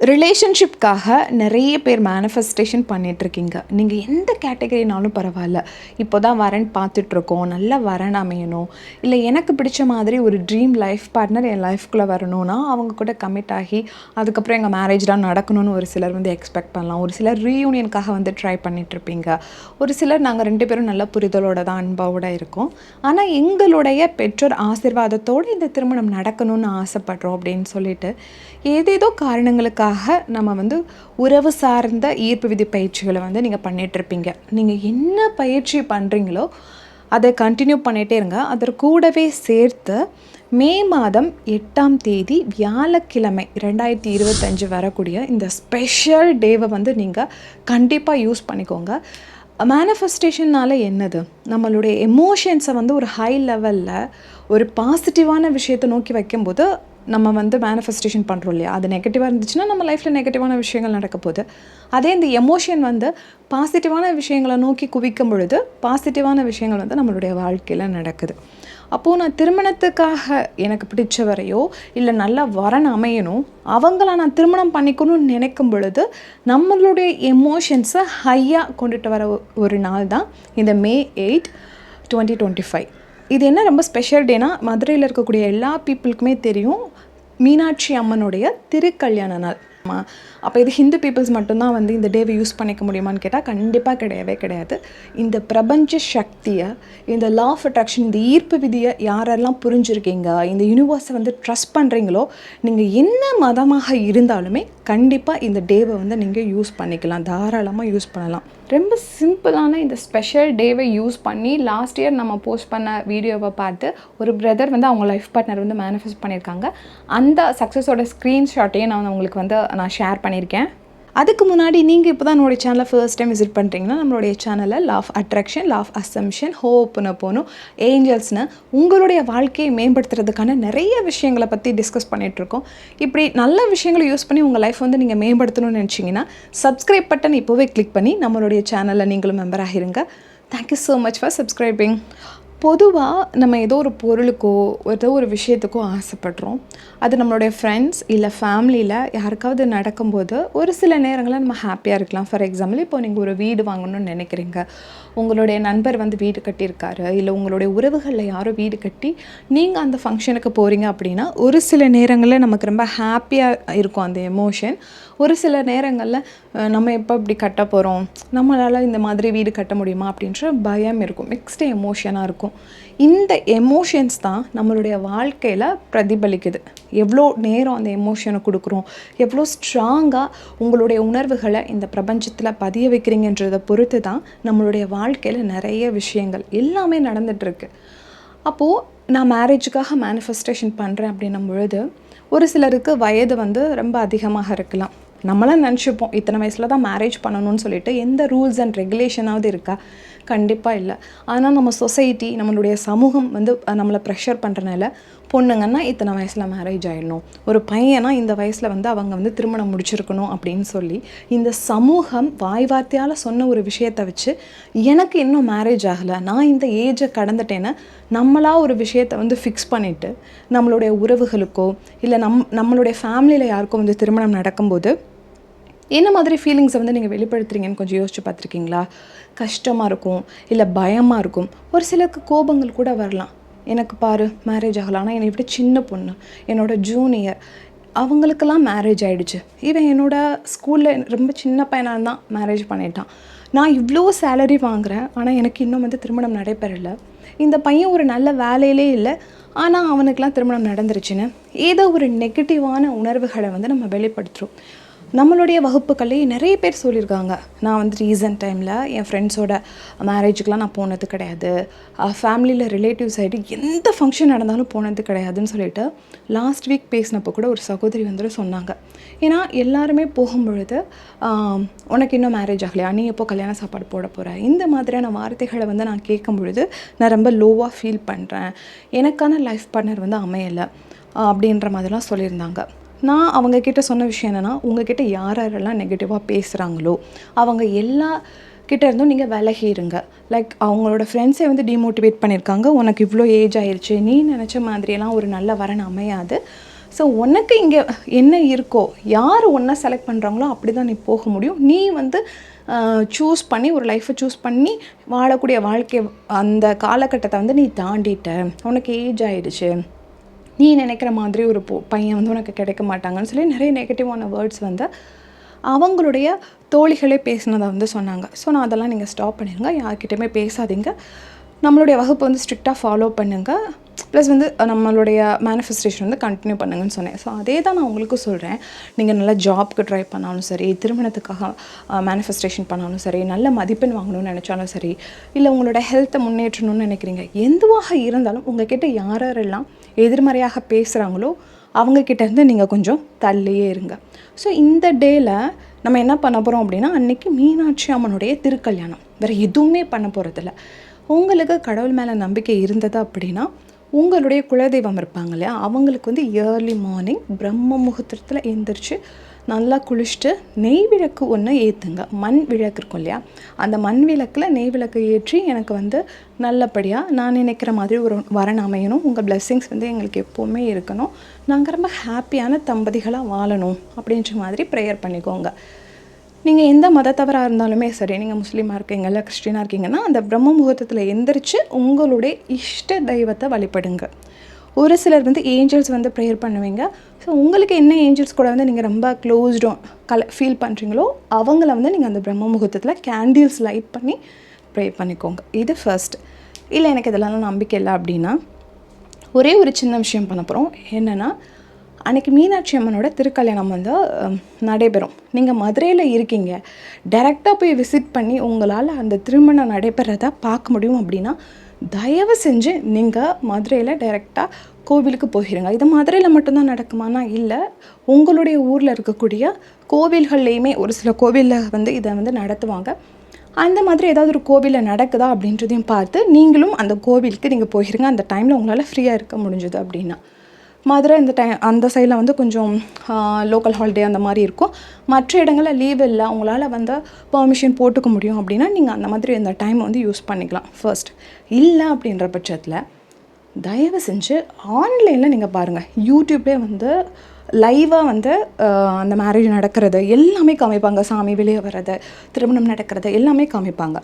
ரிலேஷன்ஷிப்காக நிறைய பேர் மேனிஃபெஸ்டேஷன் பண்ணிகிட்ருக்கீங்க. நீங்கள் எந்த கேட்டகரினாலும் பரவாயில்ல. இப்போ தான் வரன் பார்த்துட்ருக்கோம், நல்ல வரன் அமையணும், இல்லை எனக்கு பிடிச்ச மாதிரி ஒரு ட்ரீம் லைஃப் பார்ட்னர் என் லைஃப்குள்ளே வரணும்னா அவங்க கூட கமிட் ஆகி அதுக்கப்புறம் எங்கள் மேரேஜ்லாம் நடக்கணும்னு ஒரு சிலர் வந்து எக்ஸ்பெக்ட் பண்ணலாம். ஒரு சிலர் ரீயூனியனுக்காக வந்து ட்ரை பண்ணிகிட்ருப்பீங்க. ஒரு சிலர் நாங்கள் 2 பேரும் நல்ல புரிதலோடு தான் அன்பாவோடு இருக்கோம், ஆனால் எங்களுடைய பெற்றோர் ஆசீர்வாதத்தோடு இந்த திருமணம் நடக்கணும்னு ஆசைப்படுறோம் அப்படின்னு சொல்லிட்டு ஏதேதோ காரணங்களுக்காக நம்ம வந்து உறவு சார்ந்த ஈர்ப்பு விதி பயிற்சிகளை வந்து நீங்கள் பண்ணிகிட்ருப்பீங்க. நீங்கள் என்ன பயிற்சி பண்ணுறீங்களோ அதை கண்டினியூ பண்ணிகிட்டே இருங்க. அதற்கு கூடவே சேர்த்து மே மாதம் 8ஆம் தேதி வியாழக்கிழமை 2025 வரக்கூடிய இந்த ஸ்பெஷல் டேவை வந்து நீங்கள் கண்டிப்பாக யூஸ் பண்ணிக்கோங்க. மேனிஃபெஸ்டேஷன்னால என்னது, நம்மளுடைய எமோஷன்ஸை வந்து ஒரு ஹை லெவலில் ஒரு பாசிட்டிவான விஷயத்தை நோக்கி வைக்கும்போது நம்ம வந்து மேனிஃபெஸ்டேஷன் பண்ணுறோம் இல்லையா, அது நெகட்டிவாக இருந்துச்சுன்னா நம்ம லைஃப்பில் நெகட்டிவான விஷயங்கள் நடக்க போகுது. அதே இந்த எமோஷன் வந்து பாசிட்டிவான விஷயங்களை நோக்கி குவிக்கும் பொழுது பாசிட்டிவான விஷயங்கள் வந்து நம்மளுடைய வாழ்க்கையில் நடக்குது. அப்போது நான் திருமணத்துக்காக எனக்கு பிடிச்சவரையோ இல்லை நல்லா வரன் அமையணும், அவங்கள நான் திருமணம் பண்ணிக்கணும்னு நினைக்கும் பொழுது நம்மளுடைய எமோஷன்ஸை ஹையாக கொண்டுட்டு வர ஒரு நாள் தான் இந்த மே 8, 2025. இது என்ன ரொம்ப ஸ்பெஷல் டேனா, மதுரையில் இருக்கக்கூடிய எல்லா பீப்புளுக்குமே தெரியும், மீனாட்சி அம்மனுடைய திருக்கல்யாண நாள். அப்போ இது ஹிந்து பீப்புள்ஸ் மட்டும்தான் வந்து இந்த டேவை யூஸ் பண்ணிக்க முடியுமான்னு கேட்டால் கண்டிப்பாக கிடையவே கிடையாது. இந்த பிரபஞ்ச சக்தியை, இந்த லா ஆஃப் அட்ராக்ஷன், இந்த ஈர்ப்பு விதியை யாரெல்லாம் புரிஞ்சுருக்கீங்க, இந்த யூனிவர்ஸை வந்து ட்ரஸ்ட் பண்ணுறீங்களோ, நீங்கள் என்ன மதமாக இருந்தாலுமே கண்டிப்பாக இந்த டேவை வந்து நீங்கள் யூஸ் பண்ணிக்கலாம், தாராளமாக யூஸ் பண்ணலாம். ரொம்ப சிம்பிளான இந்த ஸ்பெஷல் டேவை யூஸ் பண்ணி லாஸ்ட் இயர் நம்ம போஸ்ட் பண்ண வீடியோவை பார்த்து ஒரு பிரதர் வந்து அவங்க லைஃப் பார்ட்னர் வந்து மேனிஃபெஸ்ட் பண்ணியிருக்காங்க. அந்த சக்ஸஸோட ஸ்க்ரீன்ஷாட்டையும் நான் உங்களுக்கு வந்து ஷேர் பண்ணியிருக்கேன். அதுக்கு முன்னாடி நீங்கள் இப்போ தான் நம்மளுடைய சேனலை ஃபர்ஸ்ட் டைம் விசிட் பண்ணுறீங்கன்னா நம்மளுடைய சேனலில் law of attraction, law of assumption, ஹோப்னு போகணும், ஏஞ்சல்ஸ்னு உங்களுடைய வாழ்க்கையை மேம்படுத்துறதுக்கான நிறைய விஷயங்களை பற்றி டிஸ்கஸ் பண்ணிகிட்ருக்கோம். இப்படி நல்ல விஷயங்களை யூஸ் பண்ணி உங்கள் லைஃப் வந்து நீங்கள் மேம்படுத்தணும்னு நினச்சிங்கன்னா சப்ஸ்கிரைப் பட்டன் இப்போவே கிளிக் பண்ணி நம்மளுடைய சேனலில் நீங்களும் மெம்பர் ஆகிருங்க. Thank you so much for subscribing. பொதுவாக நம்ம ஏதோ ஒரு பொருளுக்கோ ஏதோ ஒரு விஷயத்துக்கோ ஆசைப்படுறோம். அது நம்மளுடைய ஃப்ரெண்ட்ஸ் இல்லை ஃபேமிலியில் யாருக்காவது நடக்கும்போது ஒரு சில நேரங்களில் நம்ம ஹாப்பியாக இருக்கலாம். ஃபார் எக்ஸாம்பிள், இப்போ நீங்கள் ஒரு வீடு வாங்கணும்னு நினைக்கிறீங்க, உங்களுடைய நண்பர் வந்து வீடு கட்டியிருக்காரு, இல்லை உங்களுடைய உறவுகளில் யாரோ வீடு கட்டி நீங்கள் அந்த ஃபங்க்ஷனுக்கு போகிறீங்க அப்படின்னா ஒரு சில நேரங்களில் நமக்கு ரொம்ப ஹாப்பியாக இருக்கும் அந்த எமோஷன். ஒரு சில நேரங்களில் நம்ம எப்போ இப்படி கட்ட போகிறோம், நம்மளால் இந்த மாதிரி வீடு கட்ட முடியுமா அப்படின்ற பயம் இருக்கும், மிக்ஸ்டு எமோஷனாக இருக்கும். இந்த எமோஷன்ஸ் தான் நம்மளுடைய வாழ்க்கையில் பிரதிபலிக்குது. எவ்வளோ நேரம் அந்த எமோஷனை கொடுக்குறோம், எவ்வளோ ஸ்ட்ராங்காக உங்களுடைய உணர்வுகளை இந்த பிரபஞ்சத்தில் பதிய வைக்கிறீங்கன்றதை பொறுத்து தான் நம்மளுடைய வாழ்க்கையில் நிறைய விஷயங்கள் எல்லாமே நடந்துகிட்ருக்கு. அப்போது நான் மேரேஜுக்காக மேனிஃபெஸ்டேஷன் பண்ணுறேன் அப்படின்னும் பொழுது ஒரு சிலருக்கு வயது வந்து ரொம்ப அதிகமாக இருக்கலாம். நம்மளாம் நினச்சிப்போம் இத்தனை வயசில் தான் மேரேஜ் பண்ணணும்னு சொல்லிட்டு. எந்த ரூல்ஸ் அண்ட் ரெகுலேஷனாவது இருக்கா? கண்டிப்பாக இல்லை. ஆனால் நம்ம சொசைட்டி, நம்மளுடைய சமூகம் வந்து நம்மளை ப்ரெஷர் பண்ணுறனால பொண்ணுங்கன்னா இத்தனை வயசில் மேரேஜ் ஆகிடணும், ஒரு பையனா இந்த வயசில் வந்து அவங்க வந்து திருமணம் முடிச்சிருக்கணும் அப்படின்னு சொல்லி இந்த சமூகம் வாய் வார்த்தையால் சொன்ன ஒரு விஷயத்தை வச்சு எனக்கு இன்னும் மேரேஜ் ஆகலை, நான் இந்த ஏஜை கடந்துட்டேன்னு நம்மளாக ஒரு விஷயத்தை வந்து ஃபிக்ஸ் பண்ணிவிட்டு நம்மளுடைய உறவுகளுக்கோ இல்லை நம்மளுடைய ஃபேமிலியில் யாருக்கோ வந்து திருமணம் நடக்கும்போது என்ன மாதிரி ஃபீலிங்ஸை வந்து நீங்கள் வெளிப்படுத்துறீங்கன்னு கொஞ்சம் யோசிச்சு பார்த்துருக்கீங்களா? கஷ்டமாக இருக்கும், இல்லை பயமாக இருக்கும், ஒரு சிலருக்கு கோபங்கள் கூட வரலாம். எனக்கு பாரு மேரேஜ் ஆகலாம், ஆனால் என்னை விட சின்ன பொண்ணு, என்னோடய ஜூனியர், அவங்களுக்கெல்லாம் மேரேஜ் ஆகிடுச்சு, இவன் என்னோடய ஸ்கூலில் ரொம்ப சின்ன பையனாக தான் மேரேஜ் பண்ணிட்டான், நான் இவ்வளோ சேலரி வாங்குகிறேன் ஆனால் எனக்கு இன்னும் வந்து திருமணம் நடைபெறலை, இந்த பையன் ஒரு நல்ல வேலையிலே இல்லை ஆனால் அவனுக்கெலாம் திருமணம் நடந்துருச்சுன்னு ஏதோ ஒரு நெகட்டிவான உணர்வுகளை வந்து நம்ம வெளிப்படுத்துகிறோம். நம்மளுடைய வகுப்புகளே நிறைய பேர் சொல்லியிருக்காங்க, நான் வந்து ரீசன்ட் டைமில் என் ஃப்ரெண்ட்ஸோட மேரேஜுக்கெலாம் நான் போனது கிடையாது, ஃபேமிலியில் ரிலேட்டிவ் சைடு எந்த ஃபங்க்ஷன் நடந்தாலும் போனது கிடையாதுன்னு சொல்லிட்டு லாஸ்ட் வீக் பேசினப்போ கூட ஒரு சகோதரி வந்துட்டு சொன்னாங்க. ஏன்னா எல்லாருமே போகும்பொழுது உனக்கு இன்னும் மேரேஜ் ஆகலையா, நீ எப்போ கல்யாண சாப்பாடு போட போகிற, இந்த மாதிரியான வார்த்தைகளை வந்து நான் கேட்கும் பொழுது நான் ரொம்ப லோவாக ஃபீல் பண்ணுறேன், எனக்கான லைஃப் பார்ட்னர் வந்து அமையலை அப்படின்ற மாதிரிலாம் சொல்லியிருந்தாங்க. நான் அவங்கக்கிட்ட சொன்ன விஷயம் என்னென்னா, உங்ககிட்ட யாரெல்லாம் நெகட்டிவாக பேசுகிறாங்களோ அவங்க எல்லா கிட்ட இருந்தும் நீங்கள் விலகிடுங்க. லைக் அவங்களோட ஃப்ரெண்ட்ஸை வந்து டிமோட்டிவேட் பண்ணியிருக்காங்க, உனக்கு இவ்வளோ ஏஜ் ஆயிடுச்சு, நீ நினச்ச மாதிரியெல்லாம் ஒரு நல்ல வரன் அமையாது, ஸோ உனக்கு இங்கே என்ன இருக்கோ, யார் உன்னை செலக்ட் பண்ணுறாங்களோ அப்படி தான் நீ போக முடியும். நீ வந்து சூஸ் பண்ணி ஒரு லைஃப்பை சூஸ் பண்ணி வாழக்கூடிய வாழ்க்கை அந்த காலகட்டத்தை வந்து நீ தாண்டிட்ட. உனக்கு ஏஜ் ஆகிடுச்சு, நீ நினைக்கிற மாதிரி ஒரு பையன் வந்து உனக்கு கிடைக்க மாட்டாங்கன்னு சொல்லி நிறைய நெகட்டிவான வேர்ட்ஸ் வந்து அவங்களுடைய தோழிகளே பேசினதை வந்து சொன்னாங்க. ஸோ நான் அதெல்லாம் நீங்கள் ஸ்டாப் பண்ணிடுங்க, யார்கிட்டையுமே பேசாதீங்க. நம்மளுடைய வகுப்பு வந்து ஸ்ட்ரிக்டாக ஃபாலோ பண்ணுங்கள். ப்ளஸ் வந்து நம்மளுடைய மேனிஃபெஸ்டேஷன் வந்து கண்டினியூ பண்ணுங்கன்னு சொன்னேன். ஸோ அதே தான் நான் உங்களுக்கு சொல்கிறேன். நீங்கள் நல்லா ஜாப்க்கு ட்ரை பண்ணாலும் சரி, திருமணத்துக்காக மேனிஃபெஸ்டேஷன் பண்ணாலும் சரி, நல்ல மதிப்பெண் வாங்கணும்னு நினச்சாலும் சரி, இல்லை உங்களோட ஹெல்த்தை முன்னேற்றணும்னு நினைக்கிறீங்க, எதுவாக இருந்தாலும் உங்கள்கிட்ட யாரெல்லாம் எதிர்மறையாக பேசுகிறாங்களோ அவங்கக்கிட்டேருந்து நீங்கள் கொஞ்சம் தள்ளியே இருங்க. ஸோ இந்த டேயில் நம்ம என்ன பண்ண போகிறோம் அப்படின்னா, அன்றைக்கி மீனாட்சி அம்மனுடைய திருக்கல்யாணம். வேறு எதுவுமே பண்ண போகிறதில்ல. உங்களுக்கு கடவுள் மேலே நம்பிக்கை இருந்தது அப்படின்னா, உங்களுடைய குலதெய்வம் இருப்பாங்க இல்லையா, அவங்களுக்கு வந்து ஏர்லி மார்னிங் பிரம்ம முகூர்த்தத்தில் எழுந்திரிச்சு நல்லா குளிச்சுட்டு நெய் விளக்கு ஒன்று ஏற்றுங்க. மண் விளக்கு இருக்கும் இல்லையா, அந்த மண் விளக்கில் நெய் விளக்கு ஏற்றி எனக்கு வந்து நல்லபடியாக நான் நினைக்கிற மாதிரி ஒரு வரன் அமையணும், உங்கள் பிளெஸ்ஸிங்ஸ் வந்து எங்களுக்கு எப்போவுமே இருக்கணும், நாங்கள் ரொம்ப ஹாப்பியான தம்பதிகளாக வாழணும் அப்படின்ற மாதிரி ப்ரேயர் பண்ணிக்கோங்க. நீங்கள் எந்த மதத்தவராக இருந்தாலுமே சரி, நீங்கள் முஸ்லீமாக இருக்கீங்க இல்லை கிறிஸ்டினாக இருக்கீங்கன்னா, அந்த பிரம்ம முகூர்த்தத்தில் எந்திரிச்சு உங்களுடைய இஷ்ட தெய்வத்தை வழிபடுங்க. ஒரு சிலர் வந்து ஏஞ்சல்ஸ் வந்து ப்ரேயர் பண்ணுவீங்க. ஸோ உங்களுக்கு என்ன ஏஞ்சல்ஸ் கூட வந்து நீங்கள் ரொம்ப க்ளோஸ்டும் ஃபீல் பண்ணுறீங்களோ அவங்கள வந்து நீங்கள் அந்த பிரம்ம முகூர்த்தத்தில் கேண்டில்ஸ் லைட் பண்ணி ப்ரே பண்ணிக்கோங்க. இது ஃபர்ஸ்ட். இல்லை எனக்கு இதெல்லாம் நம்பிக்கை இல்லை அப்படின்னா, ஒரே ஒரு சின்ன விஷயம் பண்ண போகிறோம். என்னென்னா, அன்றைக்கி மீனாட்சி அம்மனோட திருக்கல்யாணம் வந்து நடைபெறும். நீங்கள் மதுரையில் இருக்கீங்க, டைரெக்டாக போய் விசிட் பண்ணி உங்களால் அந்த திருமணம் நடைபெறதை பார்க்க முடியும் அப்படின்னா, தயவு செஞ்சு நீங்கள் மதுரையில் டைரெக்டாக கோவிலுக்கு போகிறீங்க. இது மதுரையில் மட்டும்தான் நடக்குமானா இல்லை, உங்களுடைய ஊரில் இருக்கக்கூடிய கோவில்கள்லேயுமே ஒரு சில கோவிலில் வந்து இதை வந்து நடத்துவாங்க. அந்த மாதிரி ஏதாவது ஒரு கோவிலில் நடக்குதா அப்படின்றதையும் பார்த்து நீங்களும் அந்த கோவிலுக்கு நீங்கள் போகிறீங்க. அந்த டைமில் உங்களால் ஃப்ரீயாக இருக்க முடிஞ்சுது அப்படின்னா, மதுரை அந்த சைடில் வந்து கொஞ்சம் லோக்கல் ஹாலிடே அந்த மாதிரி இருக்கும். மற்ற இடங்களில் லீவ் இல்லை, உங்களால் வந்து பெர்மிஷன் போட்டுக்க முடியும் அப்படின்னா நீங்கள் அந்த மாதிரி அந்த டைம் வந்து யூஸ் பண்ணிக்கலாம். ஃபர்ஸ்ட் இல்லை அப்படின்ற பட்சத்தில் தயவு செஞ்சு ஆன்லைனில் நீங்கள் பாருங்கள். யூடியூப்லேயே வந்து லைவாக வந்து அந்த மேரேஜ் நடக்கிறது எல்லாமே காமிப்பாங்க. சாமி வெளியே வர்றது, திருமணம் நடக்கிறது எல்லாமே காமிப்பாங்க.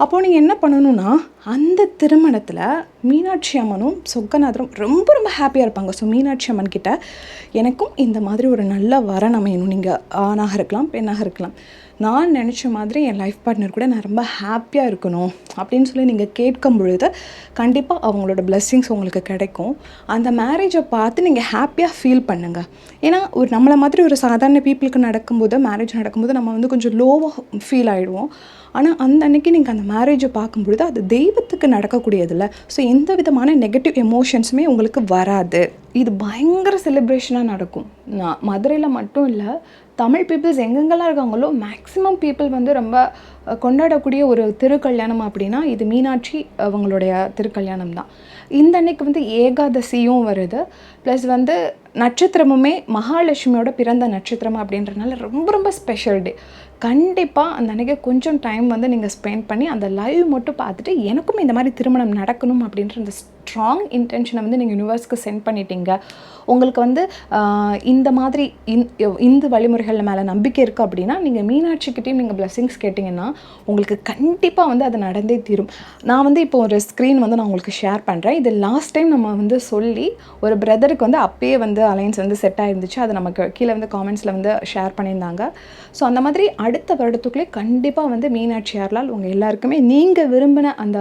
அப்போது நீங்கள் என்ன பண்ணணுன்னா, அந்த திருமணத்தில் மீனாட்சி அம்மனும் சொக்கநாதரும் ரொம்ப ரொம்ப ஹாப்பியாக இருப்பாங்க. ஸோ மீனாட்சி அம்மன் கிட்ட எனக்கும் இந்த மாதிரி ஒரு நல்ல வரன் அமையணும், நீங்கள் ஆணாக இருக்கலாம் பெண்ணாக இருக்கலாம், நான் நினச்ச மாதிரி என் லைஃப் பார்ட்னர் கூட நான் ரொம்ப ஹாப்பியாக இருக்கணும் அப்படின்னு சொல்லி நீங்கள் கேட்கும் பொழுது கண்டிப்பாக அவங்களோட பிளெஸ்ஸிங்ஸ் உங்களுக்கு கிடைக்கும். அந்த மேரேஜை பார்த்து நீங்கள் ஹாப்பியாக ஃபீல் பண்ணுங்கள். ஏன்னா ஒரு நம்மளை மாதிரி ஒரு சாதாரண பீப்புளுக்கு நடக்கும்போது, மேரேஜ் நடக்கும்போது நம்ம வந்து கொஞ்சம் லோவாக ஃபீல் ஆகிடுவோம். ஆனால் அந்த அன்றைக்கி நீங்கள் அந்த மேரேஜை பார்க்கும்பொழுது அது தெய்வத்துக்கு நடக்கக்கூடியதில்ல. ஸோ எந்த விதமான நெகட்டிவ் எமோஷன்ஸுமே உங்களுக்கு வராது. இது பயங்கர செலிப்ரேஷனாக நடக்கும். நான் மதுரையில் மட்டும் இல்லை, தமிழ் பீப்புள்ஸ் எங்கெங்கெல்லாம் இருக்காங்களோ மேக்ஸிமம் பீப்புள் வந்து ரொம்ப கொண்டாடக்கூடிய ஒரு திருக்கல்யாணம் அப்படின்னா இது மீனாட்சி அவங்களுடைய திருக்கல்யாணம் தான். இந்த அன்னைக்கு வந்து ஏகாதசியும் வருது, ப்ளஸ் வந்து நட்சத்திரமுமே மகாலட்சுமியோட பிறந்த நட்சத்திரம் அப்படின்றனால ரொம்ப ரொம்ப ஸ்பெஷல் டே. கண்டிப்பாக அந்த அன்றைக்கி கொஞ்சம் டைம் வந்து நீங்கள் ஸ்பெண்ட் பண்ணி அந்த லைவ் மட்டும் பார்த்துட்டு எனக்கும் இந்த மாதிரி திருமணம் நடக்கணும் அப்படின்ற அந்த ஸ்ட்ராங் இன்டென்ஷனை வந்து நீங்கள் யூனிவர்ஸ்க்கு சென்ட் பண்ணிட்டீங்க. உங்களுக்கு வந்து இந்த மாதிரி இந்து வழிமுறைகள் மேலே நம்பிக்கை இருக்குது அப்படின்னா நீங்கள் மீனாட்சிக்கிட்டையும் நீங்கள் பிளெஸ்ஸிங்ஸ் கேட்டிங்கன்னா உங்களுக்கு கண்டிப்பாக வந்து அது நடந்தே தீரும். நான் வந்து இப்போ ஒரு ஸ்க்ரீன் வந்து நான் உங்களுக்கு ஷேர் பண்ணுறேன். இது லாஸ்ட் டைம் நம்ம வந்து சொல்லி ஒரு பிரதருக்கு வந்து அப்பயே வந்து அலைன்ஸ் வந்து செட் ஆகிருந்துச்சு. அது நமக்கு கீழே வந்து காமெண்ட்ஸில் வந்து ஷேர் பண்ணியிருந்தாங்க. ஸோ அந்த மாதிரி அடுத்த வருடத்துக்குள்ளே கண்டிப்பாக வந்து மீனாட்சி அருளால் உங்கள் எல்லாருக்குமே நீங்கள் விரும்பின அந்த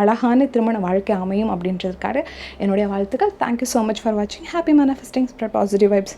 அழகான திருமண வாழ்க்கை அமையும் அப்படின்றதுக்காக என்னுடைய வாழ்த்துக்கள். தேங்க்யூ ஸோ மச் ஃபார் வாட்சிங். Happy manifesting, spread positive vibes.